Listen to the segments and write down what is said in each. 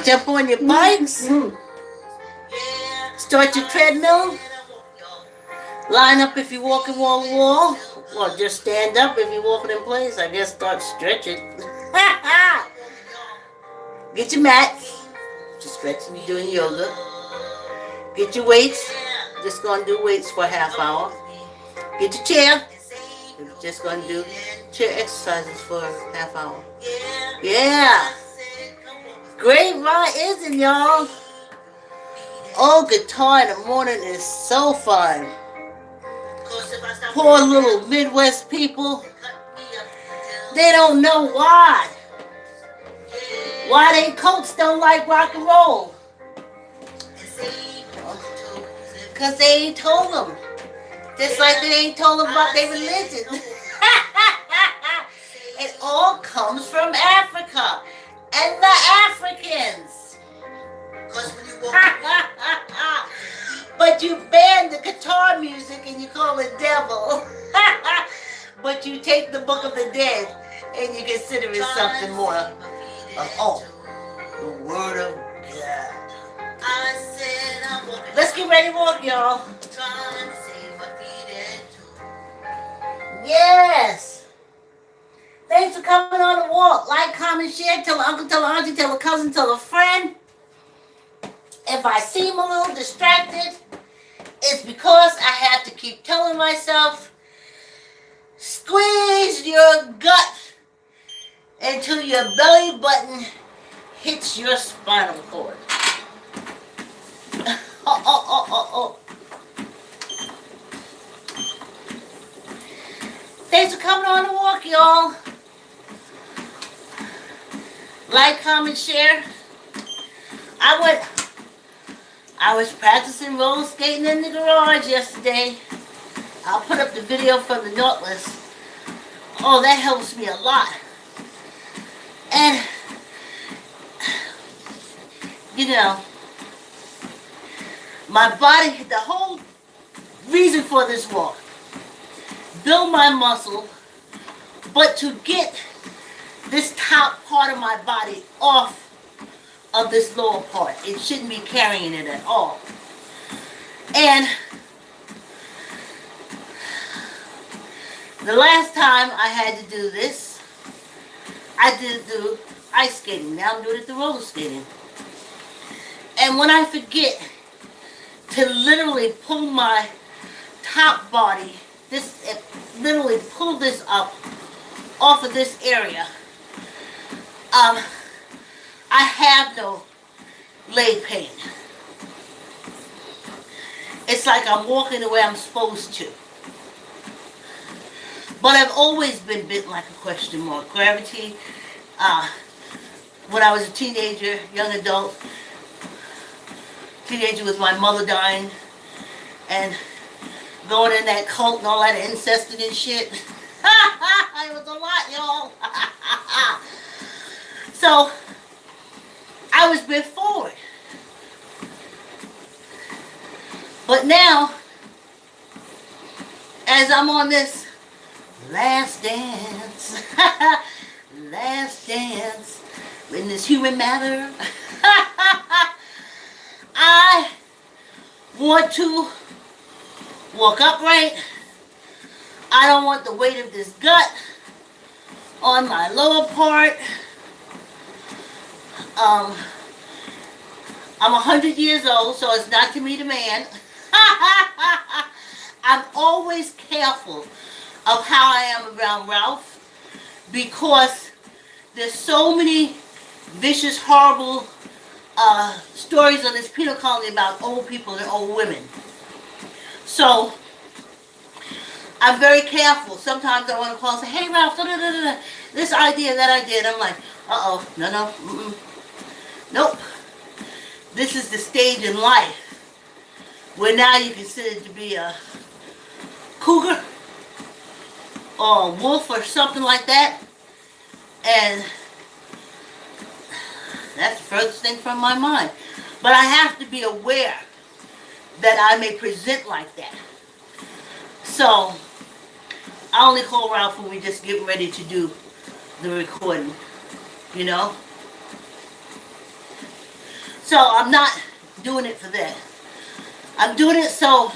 Jump on your bikes. Start your treadmill. Line up if you're walking wall to wall. Or just stand up if you're walking in place. I guess start stretching. Get your mat. Just stretching, you're doing yoga. Get your weights. Just gonna do weights for a half hour. Get your chair. You're just gonna do chair exercises for a half hour. Yeah. Great ride isn't y'all? Oh, guitar in the morning is so fun. Poor little Midwest people. They don't know why. Why they coats don't like rock and roll. Because they ain't told them. Just like they ain't told them about their religion. It all comes from Africa. And the Africans. But you ban the guitar music and you call it devil. But you take the Book of the Dead and you consider it something more of, the Word of God. Let's get ready to walk, y'all. Yes. Thanks for coming on the walk. Like, comment, share. Tell an uncle, tell an auntie, tell a cousin, tell a friend. If I seem a little distracted, it's because I have to keep telling myself, squeeze your gut until your belly button hits your spinal cord. Oh. Thanks for coming on the walk, y'all. Like, comment, share. I was practicing roller skating in the garage yesterday. I'll put up the video from the Nautilus. Oh, that helps me a lot. And, you know, my body, the whole reason for this walk, build my muscle, but to get this top part of my body off of this lower part. It shouldn't be carrying it at all. And the last time I had to do this, I did do ice skating. Now I'm doing it the roller skating. And when I forget to literally pull my top body, literally pull this up off of this area, I have no leg pain. It's like I'm walking the way I'm supposed to. But I've always been bit like a question mark. Gravity, when I was a teenager, young adult, teenager with my mother dying, and going in that cult and all that incested and shit. It was a lot, y'all. So, I was bit forward. But now, as I'm on this last dance, last dance in this human matter, I want to walk upright. I don't want the weight of this gut on my lower part. I'm 100 years old, so it's not to me the man. I'm always careful of how I am around Ralph because there's so many vicious, horrible stories on this penal colony about old people and old women. So I'm very careful. Sometimes I want to call and say, hey Ralph, this idea, that idea, and I'm like, no, nope. This is the stage in life where now you're considered to be a cougar or a wolf or something like that. And that's the furthest thing from my mind. But I have to be aware that I may present like that. So I only call Ralph when we just get ready to do the recording, you know. So I'm not doing it for that. I'm doing it so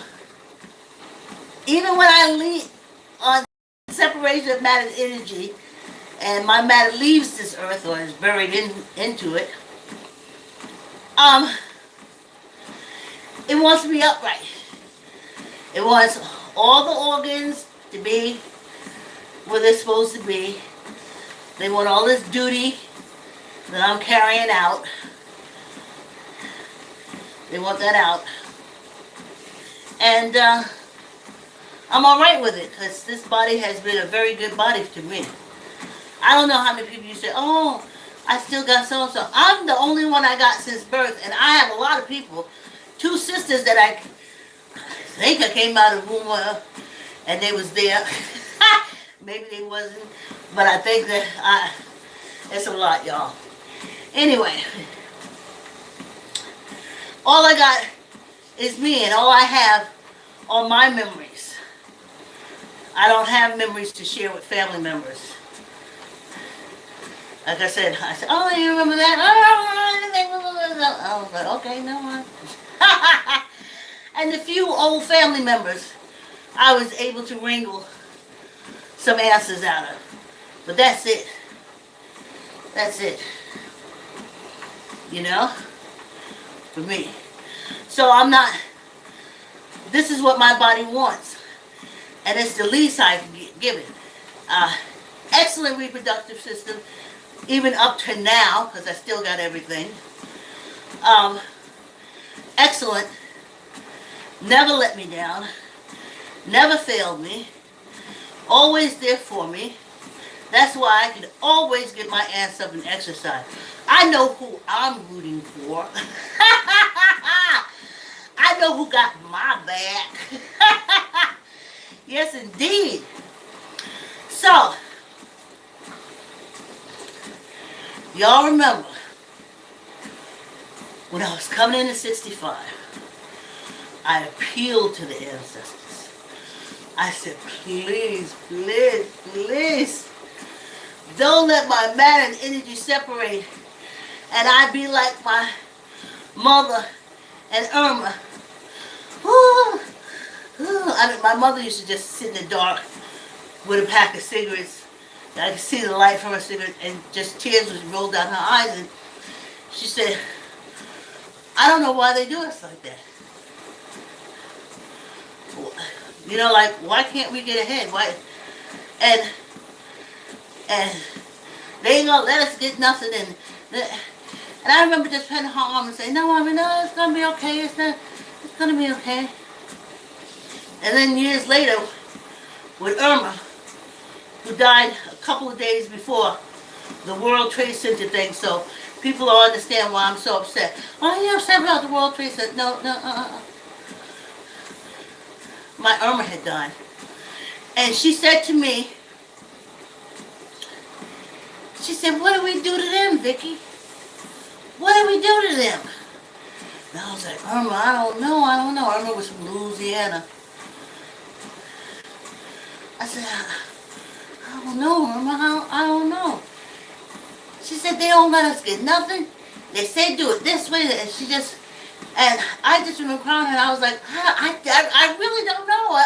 even when I leave on separation of matter and energy, and my matter leaves this earth or is buried into it, it wants to be upright. It wants all the organs to be where they're supposed to be. They want all this duty that I'm carrying out. They want that out. And I'm all right with it because this body has been a very good body to me. I don't know how many people you say, oh, I still got so-and-so. I'm the only one I got since birth, and I have a lot of people. 2 sisters that I think I came out of the womb and they was there. Maybe they wasn't, but I think that it's a lot, y'all. Anyway, all I got is me, and all I have are my memories. I don't have memories to share with family members. Like I said, oh, you remember that? I was like, okay, no one. And the few old family members I was able to wrangle some answers out of. But that's it. That's it. You know? For me. So I'm not, this is what my body wants. And it's the least I can give it. Excellent reproductive system, even up to now, because I still got everything. Excellent. Never let me down. Never failed me. Always there for me. That's why I can always get my ass up and exercise. I know who I'm rooting for. I know who got my back. Yes, indeed. So, y'all remember when I was coming into 65, I appealed to the ancestors. I said, please, please, please, don't let my matter and energy separate and I be like my mother and Irma. Ooh, ooh. I mean, my mother used to just sit in the dark with a pack of cigarettes. I could see the light from her cigarette and just tears would roll down her eyes. And she said, I don't know why they do us like that. You know, like, why can't we get ahead? Why? And they ain't gonna let us get nothing. And I remember just putting her arm and saying, no, I mean, no, it's gonna be okay. It's gonna be okay. And then years later, with Irma, who died a couple of days before the World Trade Center thing, so people don't understand why I'm so upset. Why are you upset about the World Trade Center? No. My Irma had died. And she said to me, she said, what do we do to them, Vicki? What do we do to them? And I was like, Irma, I don't know. Irma was from Louisiana. I said, I don't know, Irma, I don't know. She said, they don't let us get nothing. They say do it this way, and she just, and I just remember crying, and I was like, I really don't know.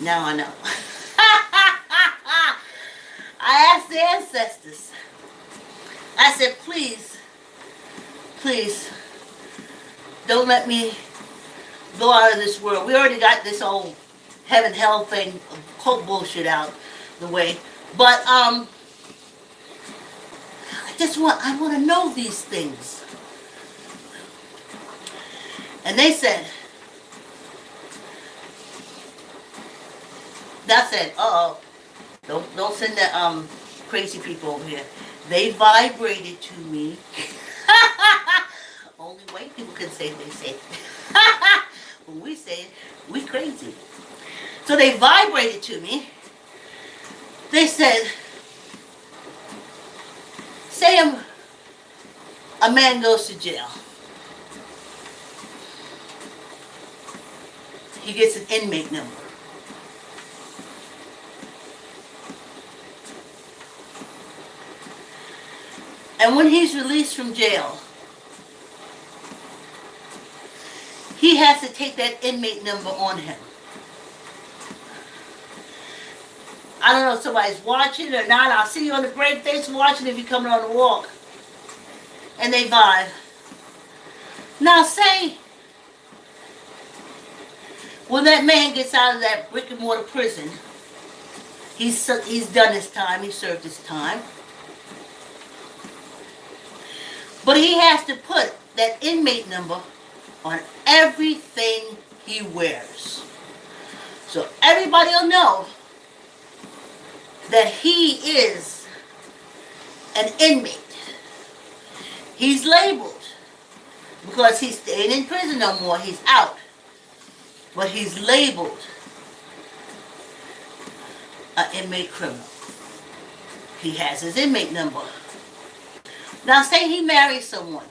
Now I know. I asked the ancestors. I said, please, don't let me go out of this world. We already got this old heaven hell thing, cult bullshit out the way. But I want to know these things. And they said, don't send the crazy people over here. They vibrated to me. Only white people can say they say. When we say it, we crazy. So they vibrated to me. They said, say a man goes to jail. He gets an inmate number. And when he's released from jail, he has to take that inmate number on him. I don't know if somebody's watching or not. I'll see you on the break. Thanks for watching if you're coming on the walk. And they vibe. Now say, when that man gets out of that brick and mortar prison, he's done his time, he served his time. But he has to put that inmate number on everything he wears. So everybody will know that he is an inmate. He's labeled because he's staying in prison no more. He's out. But he's labeled an inmate criminal. He has his inmate number. Now say he marries someone.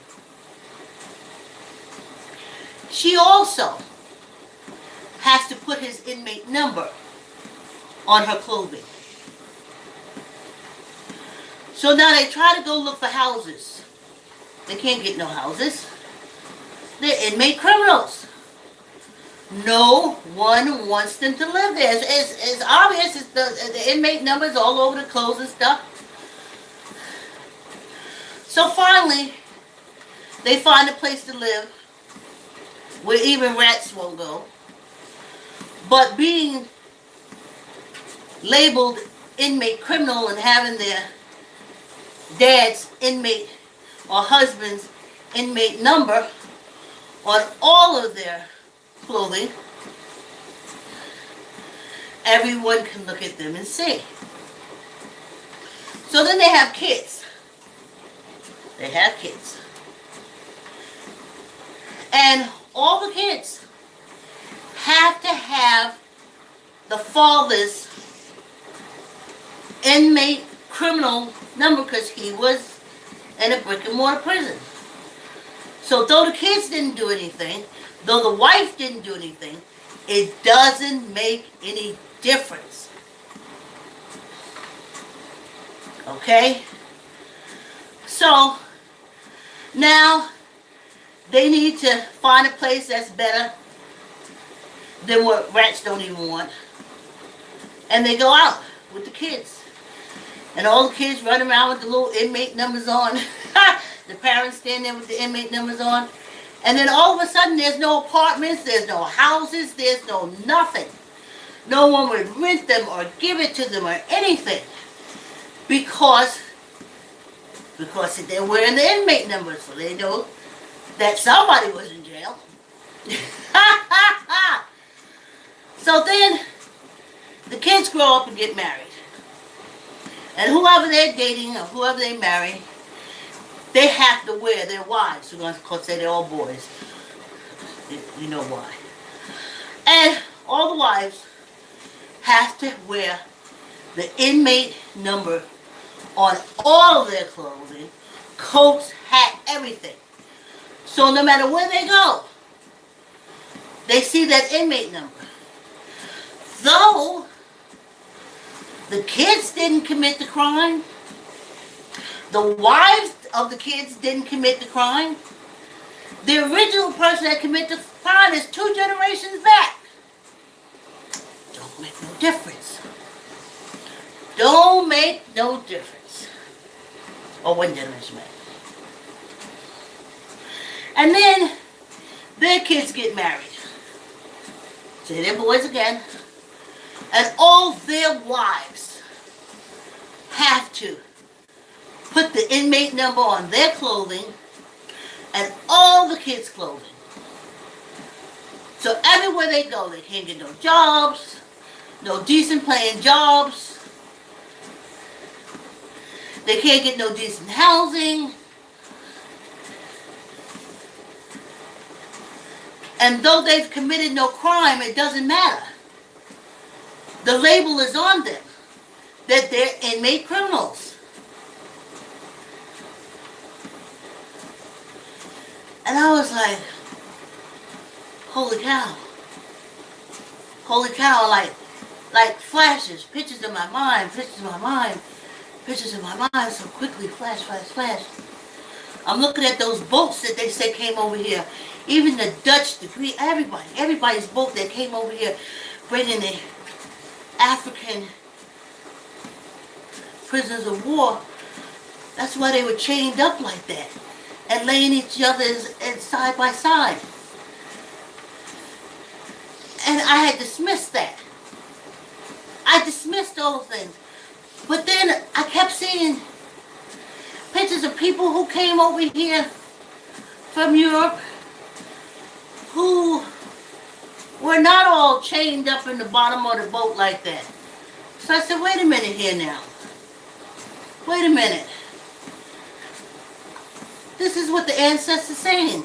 She also has to put his inmate number on her clothing. So now they try to go look for houses. They can't get no houses. They're inmate criminals. No one wants them to live there. It's obvious. The inmate numbers all over the clothes and stuff. So finally, they find a place to live where even rats won't go. But being labeled inmate criminal and having their dad's inmate or husband's inmate number on all of their clothing, everyone can look at them and see. So then they have kids. They have kids. And all the kids have to have the father's inmate criminal number because he was in a brick and mortar prison. So though the kids didn't do anything, though the wife didn't do anything, it doesn't make any difference. Okay? So now they need to find a place that's better than what rats don't even want. And they go out with the kids. And all the kids run around with the little inmate numbers on. The parents stand there with the inmate numbers on. And then all of a sudden there's no apartments, there's no houses, there's no nothing. No one would rent them or give it to them or anything. Because they're wearing the inmate numbers, so they know that somebody was in jail. So then the kids grow up and get married. And whoever they're dating or whoever they marry, they have to wear their wives. We're going to say they're all boys. You know why. And all the wives have to wear the inmate number on all of their clothing, coats, hat, everything. So no matter where they go, they see that inmate number. Though the kids didn't commit the crime, the wives of the kids didn't commit the crime, the original person that committed the crime is 2 generations back. Don't make no difference. Don't make no difference. Or 1 generation back. And then their kids get married. Say they're boys again. And all their wives have to put the inmate number on their clothing and all the kids' clothing. So everywhere they go, they can't get no jobs, no decent paying jobs. They can't get no decent housing. And though they've committed no crime, it doesn't matter. The label is on them that they're inmate criminals. And I was like, holy cow. Holy cow, like flashes, pictures in my mind. Pictures in my mind so quickly, flash, flash, flash. I'm looking at those boats that they said came over here. Even the Dutch, the Greek, everybody's boat that came over here bringing the African prisoners of war. That's why they were chained up like that and laying each other side by side. And I had dismissed that. I dismissed those things. But then I kept seeing pictures of people who came over here from Europe who were not all chained up in the bottom of the boat like that. So I said, wait a minute here now. Wait a minute. This is what the ancestors saying.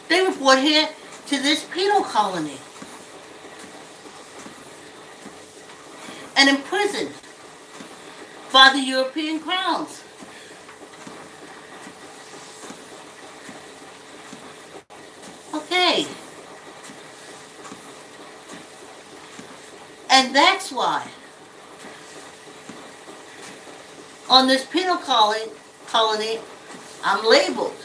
They were brought here to this penal colony and imprisoned by the European crowns. Okay. And that's why on this penal colony I'm labeled.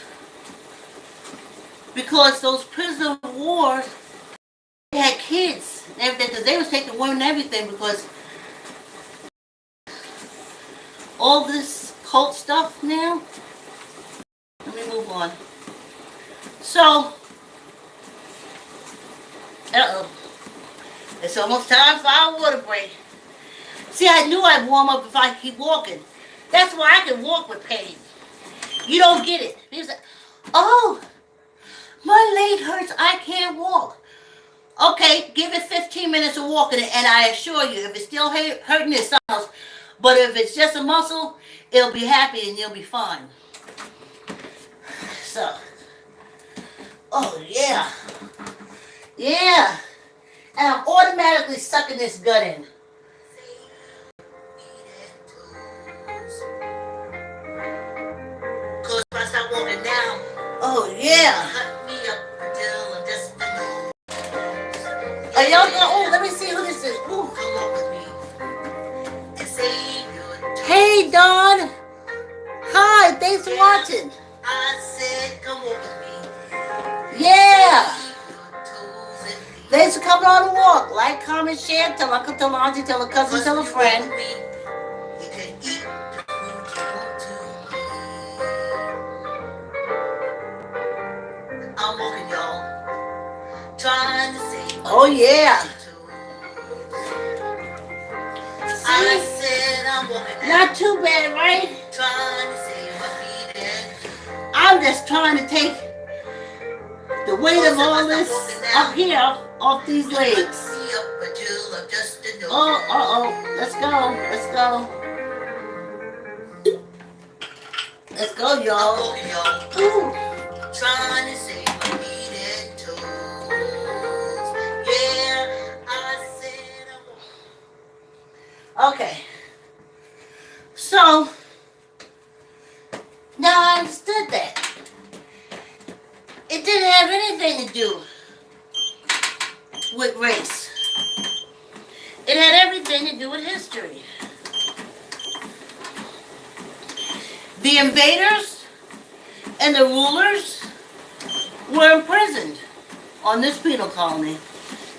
Because those prisoners of war, they had kids and everything, because they was taking women and everything, because all this cult stuff now. Let me move on. So, it's almost time for our water break. See, I knew I'd warm up if I keep walking. That's why I can walk with pain. You don't get it. People say, oh, my leg hurts, I can't walk. Okay, give it 15 minutes of walking, and I assure you, if it's still hurting, it's something else. But if it's just a muscle, it'll be happy and you'll be fine. So, oh yeah. Yeah. And I'm automatically sucking this gut in. Because if I start walking down, oh yeah. Y'all go, oh, let me see who this is. Ooh. Hey, Dawn. Hi, thanks for watching. I said, come walk with me. Yeah. Thanks for coming on the walk. Like, comment, share. Tell Uncle, tell Auntie, tell a cousin, tell a friend. I'm walking, y'all. Trying to say. Oh, yeah. I said I'm walking. Not too bad, right? Trying to say my feet. I'm just trying to take the weight of all this up here off these legs. Oh, uh-oh. Let's go. Let's go. Let's go, y'all. Ooh. Trying to say my feet and toes. Yeah, I said I'm... Okay. So, now I understood that. It didn't have anything to do with race. It had everything to do with history. The invaders and the rulers were imprisoned on this penal colony,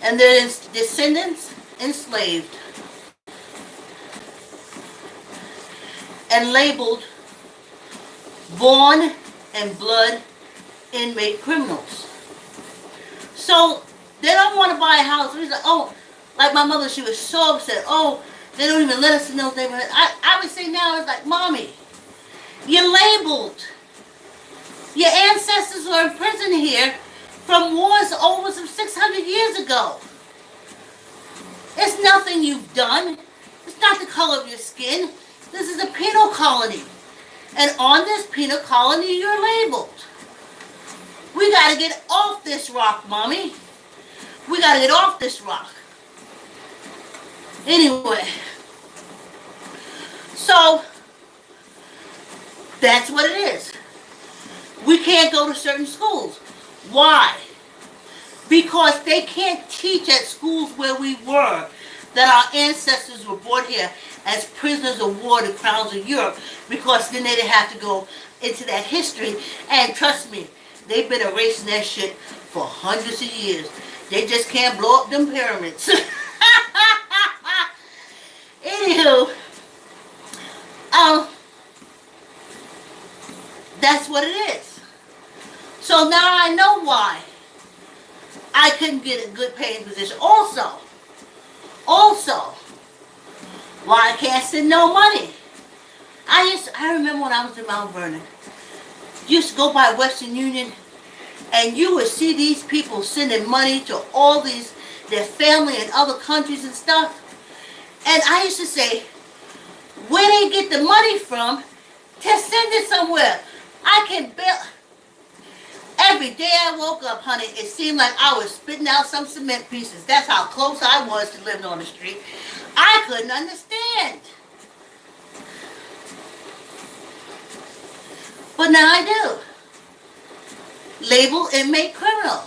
and their descendants enslaved and labeled born and blood inmate criminals. So they don't want to buy a house. He's like, oh, like my mother, she was so upset. Oh, they don't even let us in those neighborhoods. I would say now, it's like, Mommy, you're labeled. Your ancestors were in prison here from wars over some 600 years ago. It's nothing you've done. It's not the color of your skin. This is a penal colony. And on this penal colony, you're labeled. We got to get off this rock, Mommy. We got to get off this rock. Anyway. So, that's what it is. We can't go to certain schools. Why? Because they can't teach at schools where we were. that our ancestors were brought here as prisoners of war to crowns of Europe, because then they didn't have to go into that history. And trust me, they've been erasing that shit for hundreds of years. They just can't blow up them pyramids. Anywho, that's what it is. So now I know why I couldn't get a good paying position. Also, why I can't send no money. I remember when I was in Mount Vernon, used to go by Western Union, and you would see these people sending money to all these, their family in other countries and stuff. And I used to say, where they get the money from to send it somewhere? I can build. Every day I woke up, honey, it seemed like I was spitting out some cement pieces. That's how close I was to living on the street. I couldn't understand. But now I do. Label inmate criminal.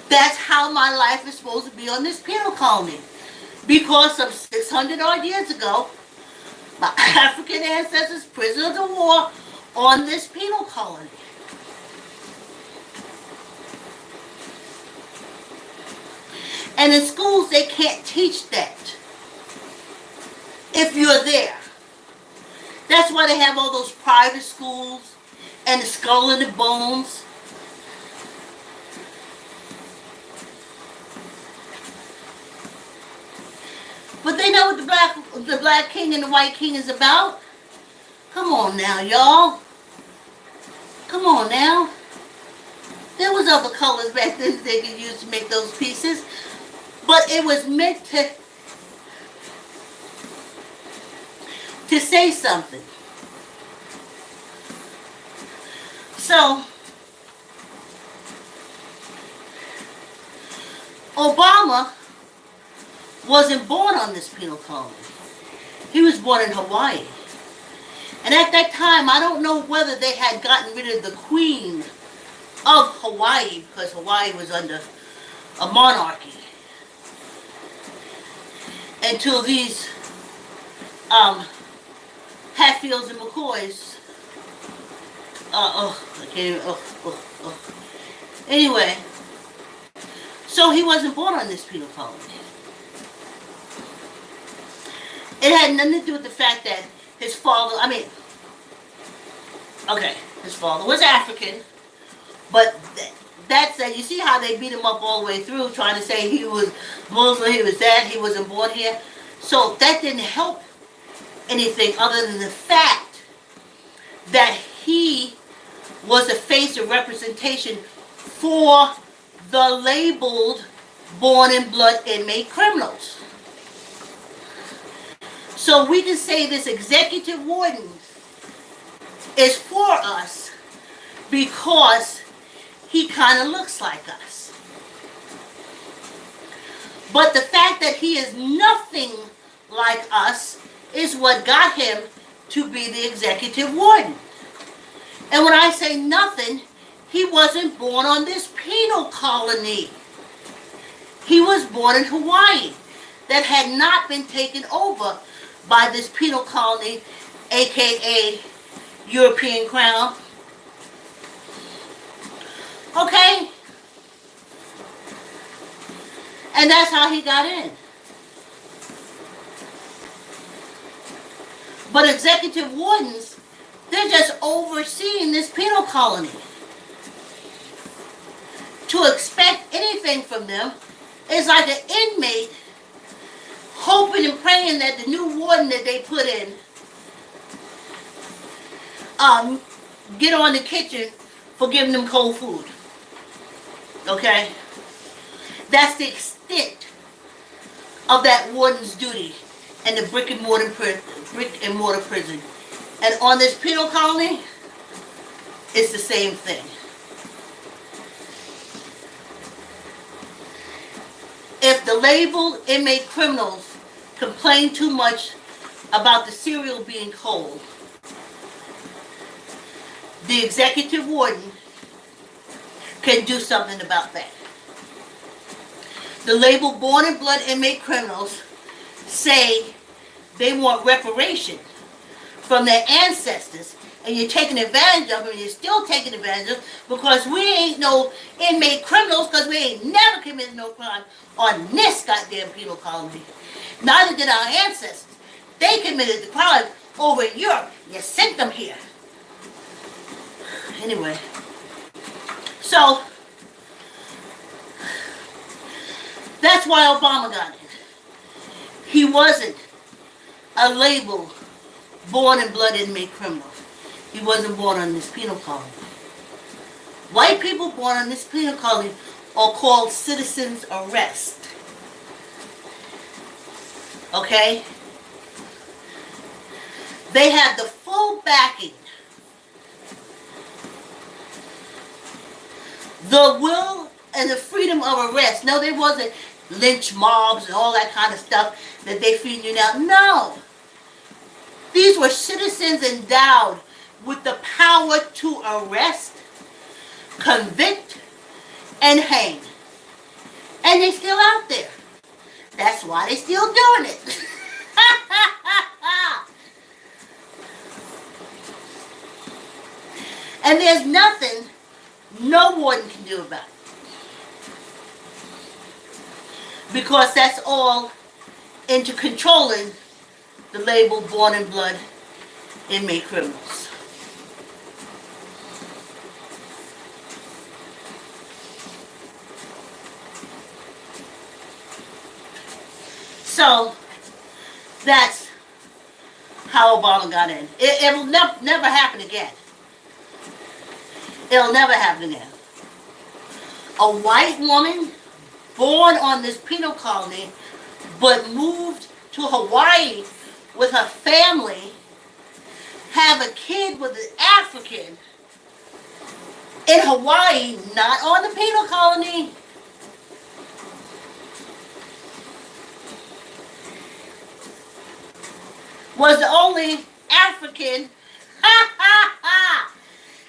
That's how my life is supposed to be on this penal colony. Because some 600 odd years ago, my African ancestors, prisoners of war, on this penal colony. And in schools, they can't teach that if you're there. That's why they have all those private schools and the skull and the bones. But they know what the black king and the white king is about. Come on now, y'all. Come on now. There was other colors back then that they could use to make those pieces. But it was meant to say something. So, Obama wasn't born on this penal colony. He was born in Hawaii. And at that time, I don't know whether they had gotten rid of the Queen of Hawaii, because Hawaii was under a monarchy, until these Hatfields and McCoys, I can't even, Anyway, so he wasn't born on this penal colony. It had nothing to do with the fact that his father, his father was African, but that's you see how they beat him up all the way through, trying to say he was Muslim, he was that, he wasn't born here. So that didn't help anything other than the fact that he was a face of representation for the labeled born in blood inmate criminals. So we can say this executive warden is for us because he kind of looks like us. But the fact that he is nothing like us is what got him to be the executive warden. And when I say nothing, he wasn't born on this penal colony. He was born in Hawaii that had not been taken over by this penal colony, aka European Crown. Okay? And that's how he got in. But executive wardens, they're just overseeing this penal colony. To expect anything from them is like an inmate hoping and praying that the new warden that they put in get on the kitchen for giving them cold food. Okay? That's the extent of that warden's duty in the brick and mortar prison. And on this penal colony, it's the same thing. If the labeled inmate criminals complain too much about the cereal being cold, the executive warden can do something about that. The labeled born in blood inmate criminals say they want reparation from their ancestors, and you're taking advantage of them, and you're still taking advantage of them, because we ain't no inmate criminals, because we ain't never committed no crime on this goddamn penal colony. Neither did our ancestors. They committed the crime over in Europe. You sent them here. Anyway, so that's why Obama got it. He wasn't a label born in blood inmate criminal. He wasn't born on this penal colony. White people born on this penal colony are called citizens arrest. Okay? They had the full backing, the will and the freedom of arrest. No, there wasn't lynch mobs and all that kind of stuff that they feed you now. No. These were citizens endowed with the power to arrest, convict, and hang. And they're still out there. That's why they're still doing it. And there's nothing no warden can do about it. Because that's all into controlling the label born in blood inmate criminals. So that's how Obama got in. It'll never happen again. It'll never happen again. A white woman born on this penal colony but moved to Hawaii with her family, have a kid with an African in Hawaii, not on the penal colony. Was the only African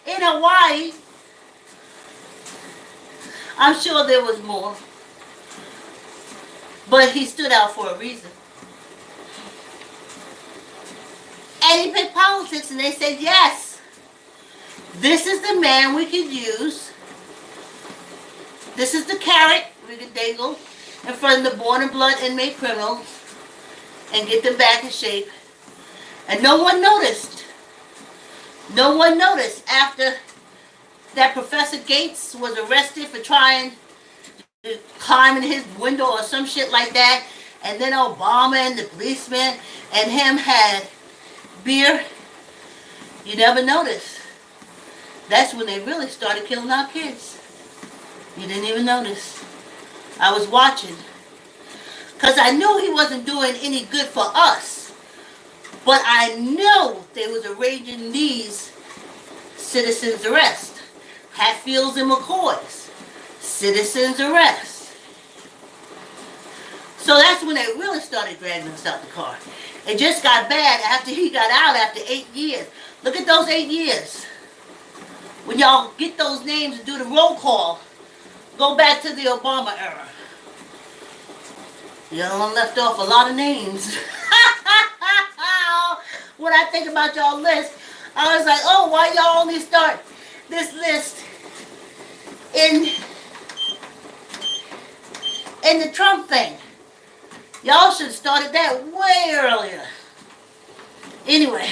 in Hawaii. I'm sure there was more, but he stood out for a reason. And he picked politics, and they said, yes, this is the man we could use. This is the carrot we could dangle in front of the born and blood inmate criminals and get them back in shape. And no one noticed. No one noticed after that Professor Gates was arrested for trying to climb in his window or some shit like that. And then Obama and the policeman and him had beer. You never noticed. That's when they really started killing our kids. You didn't even notice. I was watching. Because I knew he wasn't doing any good for us. But I know they was arranging these citizens arrest. Hatfields and McCoys. Citizens arrest. So that's when they really started dragging us out the car. It just got bad after he got out after 8 years. Look at those 8 years. When y'all get those names and do the roll call, go back to the Obama era. Y'all left off a lot of names. When I think about y'all list, I was like, oh, why y'all only start this list in the Trump thing? Y'all should have started that way earlier. Anyway,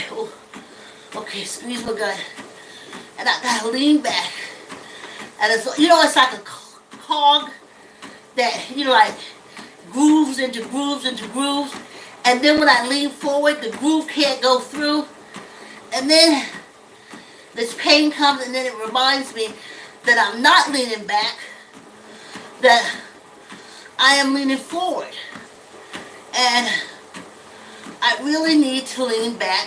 okay, squeeze my gut. And I gotta lean back. And it's, you know, it's like a cog that, you know, like grooves into grooves into grooves. And then when I lean forward, the groove can't go through. And then this pain comes, and then it reminds me that I'm not leaning back, that I am leaning forward. And I really need to lean back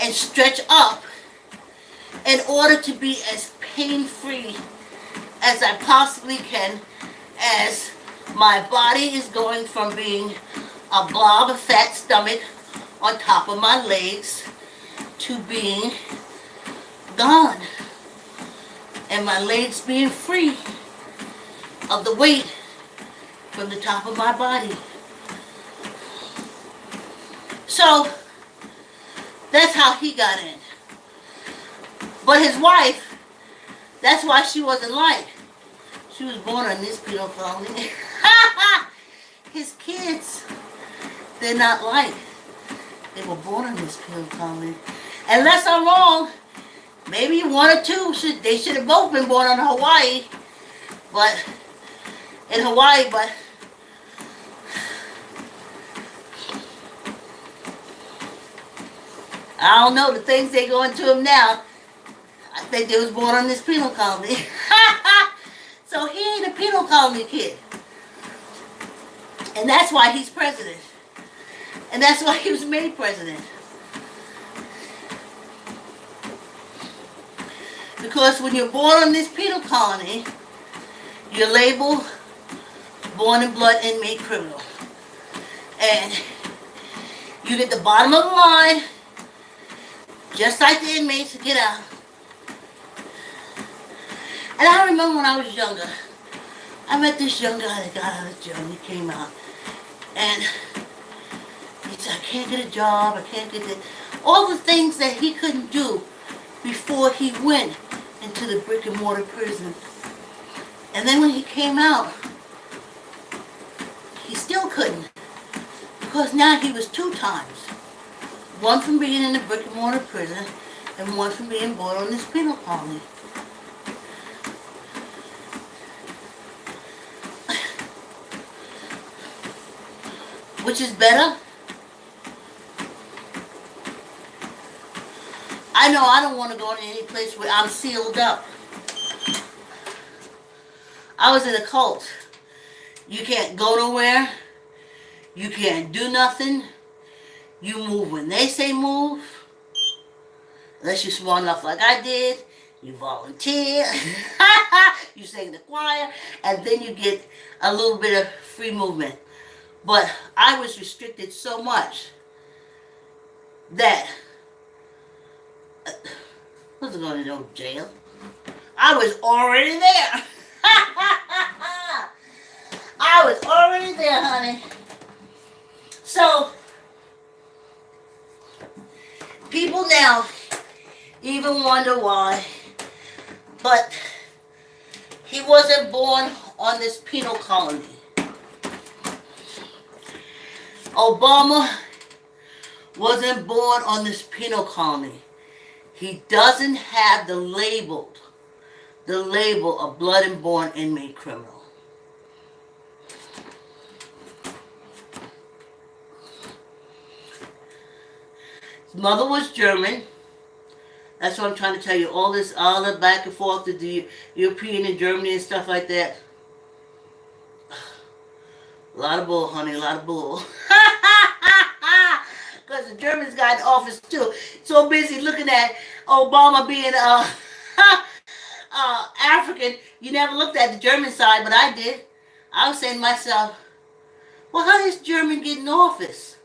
and stretch up in order to be as pain-free as I possibly can, as my body is going from being a blob of fat stomach on top of my legs to being gone. And my legs being free of the weight from the top of my body. So that's how he got in. But his wife, that's why she wasn't liked. She was born in this penal colony. His kids, they're not liked. They were born in this penal colony. Unless I'm wrong, maybe one or two, they should have both been born in Hawaii. But, in Hawaii, but I don't know the things they go into them now. I think they was born on this penal colony. So he ain't a penal colony kid. And that's why he's president. And that's why he was made president. Because when you're born on this penal colony, you're labeled born in blood inmate criminal. And you get the bottom of the line, just like the inmates get out. And I remember when I was younger, I met this young guy that got out of jail and he came out. And he said, I can't get a job, I can't get all the things that he couldn't do before he went into the brick and mortar prison. And then when he came out, he still couldn't. Because now he was 2 times. One from being in the brick and mortar prison and one from being born on this penal colony. Which is better? I know I don't want to go to any place where I'm sealed up. I was in a cult. You can't go nowhere. You can't do nothing. You move when they say move. Unless you're smart enough like I did. You volunteer. You sing the choir. And then you get a little bit of free movement. But I was restricted so much that I wasn't going to no jail. I was already there. I was already there, honey. So, people now even wonder why. But he wasn't born on this penal colony. Obama wasn't born on this penal colony. He doesn't have the label of blood and born inmate criminal. His mother was German. That's what I'm trying to tell you. All the back and forth to the European and Germany and stuff like that. A lot of bull, honey, a lot of bull. Because the Germans got in office too. So busy looking at Obama being African, you never looked at the German side, but I did. I was saying to myself, well, how does German get in office?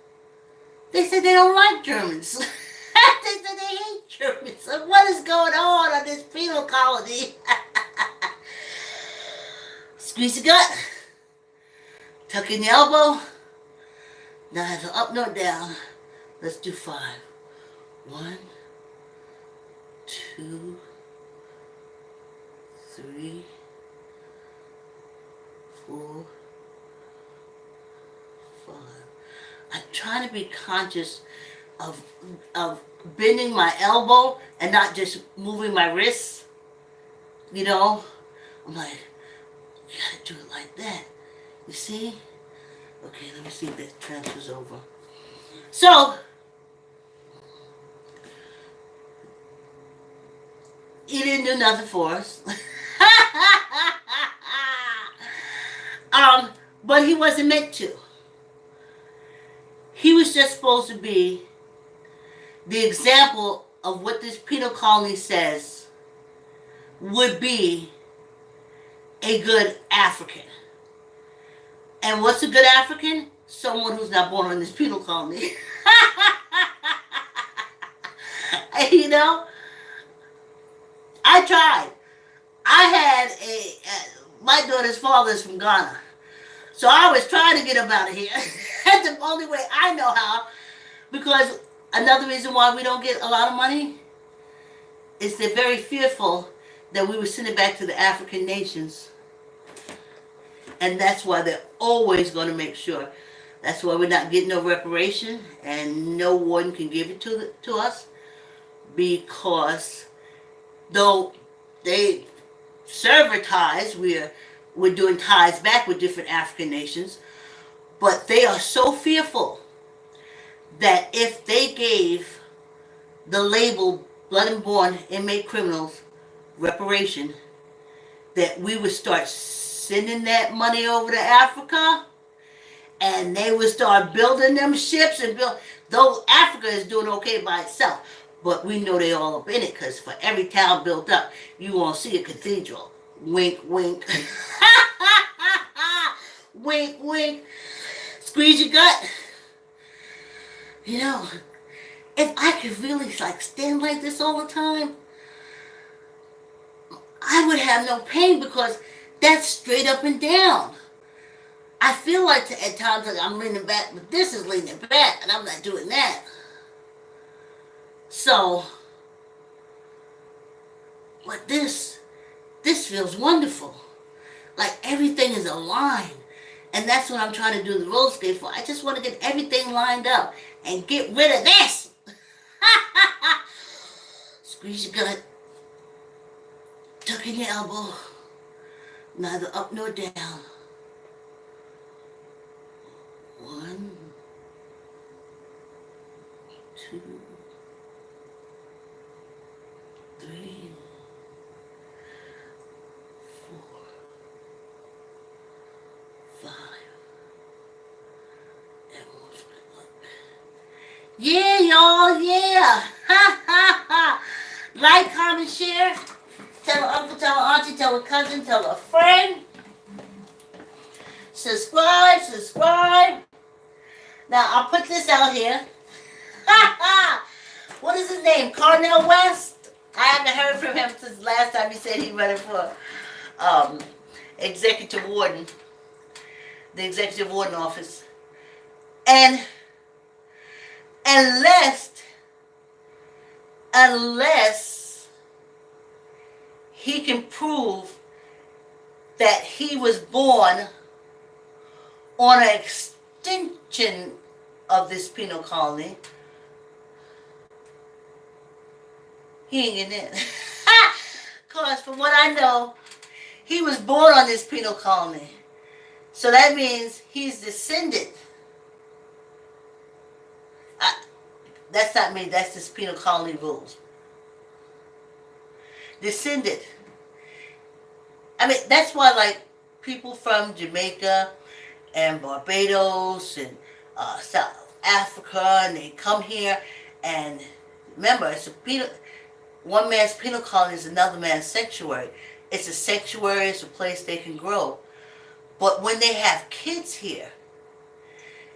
They said they don't like Germans. They said they hate Germans. So what is going on this penal colony? Squeeze the gut. Tuck in the elbow. Neither up nor down. Let's do 5. 1, 2, 3, 4, 5. I'm trying to be conscious of bending my elbow and not just moving my wrists. You know? I'm like, you gotta do it like that. You see? Okay, let me see if this transfers over. So, he didn't do nothing for us. But he wasn't meant to. He was just supposed to be the example of what this penal colony says would be a good African. And what's a good African? Someone who's not born in this penal colony. You know? I tried. I had my daughter's father is from Ghana. So I was trying to get him out of here. That's the only way I know how. Because another reason why we don't get a lot of money is they're very fearful that we would send it back to the African nations. And that's why they're always going to make sure. That's why we're not getting no reparation, and no one can give it to us, because though they sever ties, we're doing ties back with different African nations, but they are so fearful that if they gave the label blood and born inmate criminals reparation, that we would start sending that money over to Africa, and they would start building them ships and build. Though Africa is doing okay by itself, but we know they all up in it, because for every town built up, you won't see a cathedral. Wink, wink. Wink, wink. Squeeze your gut. You know, if I could really stand like this all the time, I would have no pain, because that's straight up and down. I feel like at times I'm leaning back, but this is leaning back, and I'm not doing that. So, but this feels wonderful. Like everything is aligned. And that's what I'm trying to do the roller skate for. I just want to get everything lined up and get rid of this. Squeeze your gut. Tuck in your elbow. Neither up nor down. 1, 2, 3, 4, 5. And one split look. Yeah, y'all, yeah. Ha, ha, ha. Like, comment, share. Tell an uncle, tell an auntie, tell a cousin, tell a friend. Subscribe, subscribe. Now, I'll put this out here. What is his name? Cornel West? I haven't heard from him since last time he said he running for executive warden. The executive warden office. And unless he can prove that he was born on an extension of this penal colony, he ain't getting in. Because from what I know, he was born on this penal colony. So that means he's descended. That's not me, that's this penal colony rules. Descended. I mean, that's why people from Jamaica and Barbados and South Africa, and they come here, and remember, it's one man's penal colony is another man's sanctuary. It's a sanctuary, it's a place they can grow. But when they have kids here,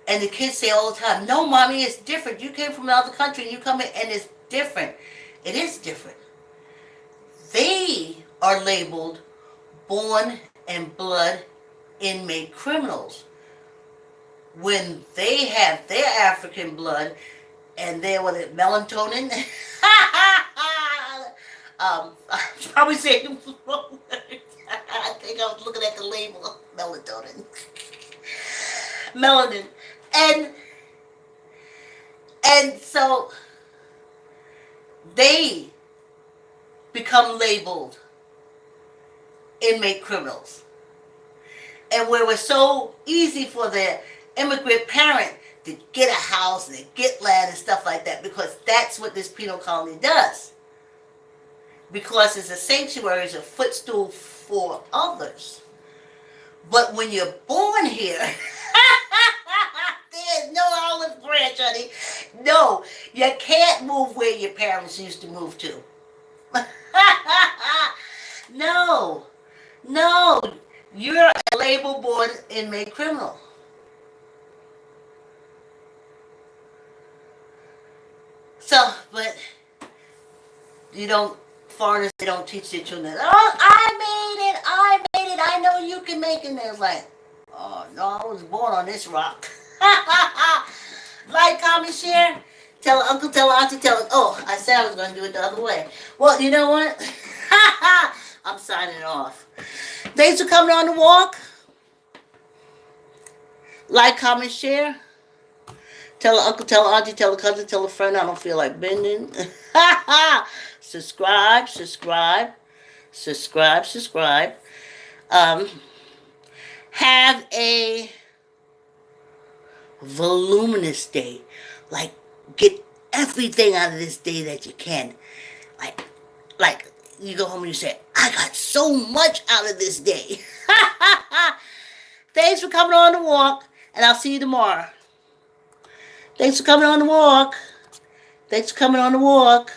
and the kids say all the time, no, mommy, it's different. You came from another country and you come in and it's different. It is different. They are labeled born and blood inmate criminals. When they have their African blood and their melatonin, I'm probably saying the wrong word. I think I was looking at the label, melatonin. Melanin. And so they become labeled inmate criminals. And where it was so easy for their immigrant parent to get a house and to get land and stuff like that, because that's what this penal colony does. Because it's a sanctuary, it's a footstool for others. But when you're born here, there's no olive branch, honey. No, you can't move where your parents used to move to. No, you're a label-born inmate criminal. So, but you don't, foreigners, they don't teach their children, oh, I made it, I know you can make it. And they're like, oh, no, I was born on this rock. Like, comment, share. Tell uncle, tell auntie, tell. Oh, I said I was going to do it the other way. Well, you know what? I'm signing off. Thanks for coming on the walk. Like, comment, share. Tell an uncle, tell an auntie, tell a cousin, tell a friend I don't feel like bending. Subscribe, subscribe, subscribe, subscribe. Have a voluminous day. Like, get everything out of this day that you can. Like you go home and you say, I got so much out of this day. Thanks for coming on the walk, and I'll see you tomorrow. Thanks for coming on the walk. Thanks for coming on the walk.